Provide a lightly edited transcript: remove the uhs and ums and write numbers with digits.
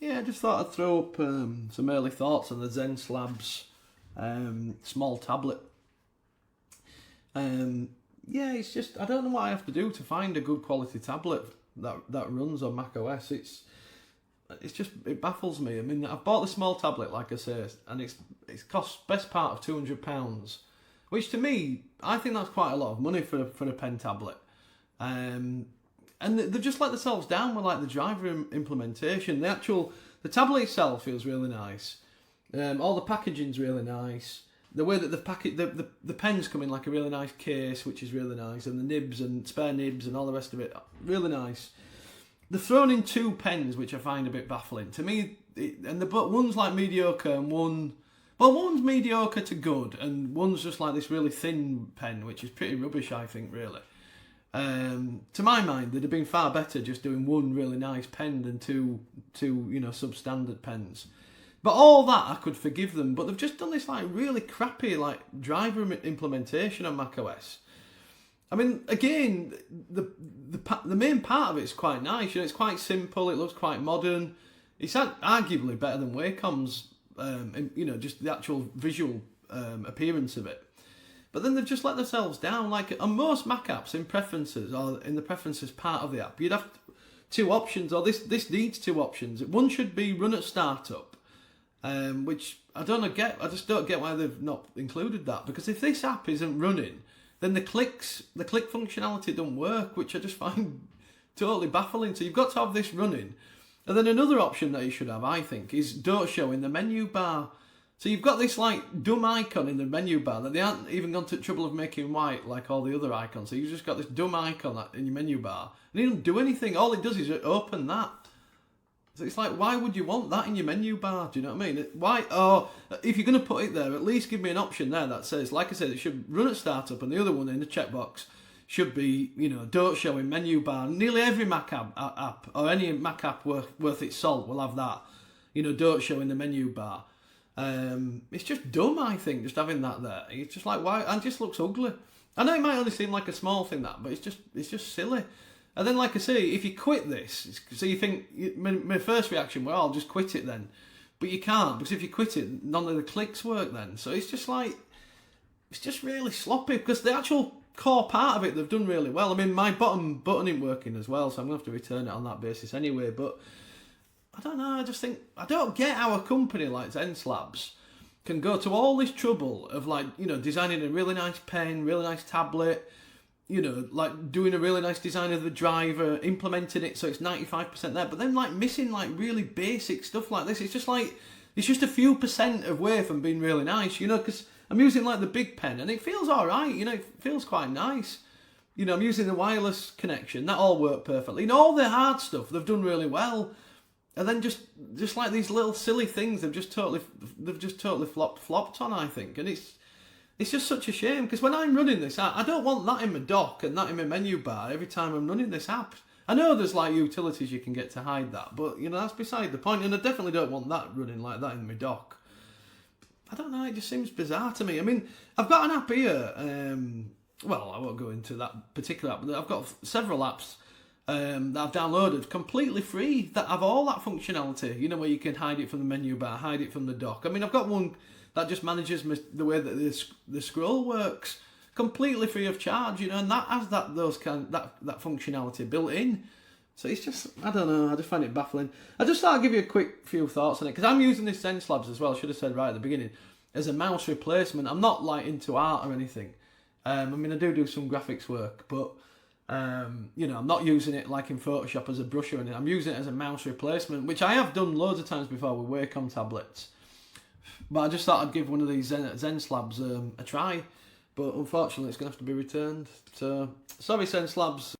Yeah, I just thought I'd throw up some early thoughts on the Xencelabs small tablet. Yeah, it's just, I don't know what I have to do to find a good quality tablet that runs on Mac OS. It baffles me. I mean, I've bought the small tablet, like I say, and it's cost best part of £200, which to me, I think that's quite a lot of money for a pen tablet. And they've just let themselves down with like the driver implementation. The tablet itself feels really nice. All the packaging's really nice. The way that the pens come in like a really nice case, which is really nice, and the nibs and spare nibs and all the rest of it, really nice. They've thrown in two pens, which I find a bit baffling to me. But one's like mediocre and one's mediocre to good, and one's just like this really thin pen, which is pretty rubbish, I think, really. To my mind, they'd have been far better just doing one really nice pen than two substandard pens. But all that I could forgive them, but they've just done this like really crappy like driver implementation on macOS. I mean, again, the main part of it is quite nice. It's quite simple. It looks quite modern. It's arguably better than Wacom's. Just the actual visual appearance of it. But then they've just let themselves down. Like on most Mac apps, in preferences or in the preferences part of the app, you'd have two options, or this needs two options. One should be run at startup, which I just don't get why they've not included that. Because if this app isn't running, then the click functionality don't work, which I just find totally baffling. So you've got to have this running. And then another option that you should have, I think, is don't show in the menu bar. So you've got this like dumb icon in the menu bar that they haven't even gone to the trouble of making white like all the other icons. So you've just got this dumb icon in your menu bar. And it doesn't do anything. All it does is open that. So it's like, why would you want that in your menu bar? Do you know what I mean? Why? Oh, if you're going to put it there, at least give me an option there that says, like I said, it should run at startup, and the other one in the checkbox should be, don't show in menu bar. Nearly every Mac app or any Mac app worth its salt will have that. Don't show in the menu bar. It's just dumb, I think, just having that there. It's just like, why? And it just looks ugly. I know it might only seem like a small thing, but it's just silly. And then, like I say, if you quit this, so you think, my first reaction, well, I'll just quit it then. But you can't, because if you quit it, none of the clicks work then. So it's just like, it's just really sloppy, because the actual core part of it, they've done really well. I mean, my bottom button isn't working as well, so I'm going to have to return it on that basis anyway. But I don't know, I just think, I don't get how a company like Xencelabs can go to all this trouble of like, designing a really nice pen, really nice tablet, like doing a really nice design of the driver, implementing it so it's 95% there, but then like missing like really basic stuff like this. It's just like, it's just a few % of way from being really nice, because I'm using like the big pen and it feels alright, it feels quite nice. I'm using the wireless connection, that all worked perfectly. All the hard stuff they've done really well. And then just like these little silly things they've just totally flopped on, I think. And it's just such a shame, because when I'm running this app, I don't want that in my dock and that in my menu bar every time I'm running this app. I know there's like utilities you can get to hide that, but that's beside the point, and I definitely don't want that running like that in my dock. I don't know, it just seems bizarre to me. I mean, I've got an app here, well, I won't go into that particular app, but I've got several apps that I've downloaded completely free that have all that functionality, where you can hide it from the menu bar, hide it from the dock. I mean, I've got one that just manages the way that the scroll works, completely free of charge, and that has that functionality built in. So it's just, I don't know, I just find it baffling. I just thought I'd give you a quick few thoughts on it, because I'm using this Xencelabs as well, I should have said right at the beginning, as a mouse replacement. I'm not like into art or anything. I mean, I do some graphics work, but I'm not using it like in Photoshop as a brush or anything. I'm using it as a mouse replacement, which I have done loads of times before with Wacom tablets. But I just thought I'd give one of these Xencelabs a try. But unfortunately, it's going to have to be returned. So, sorry, Xencelabs.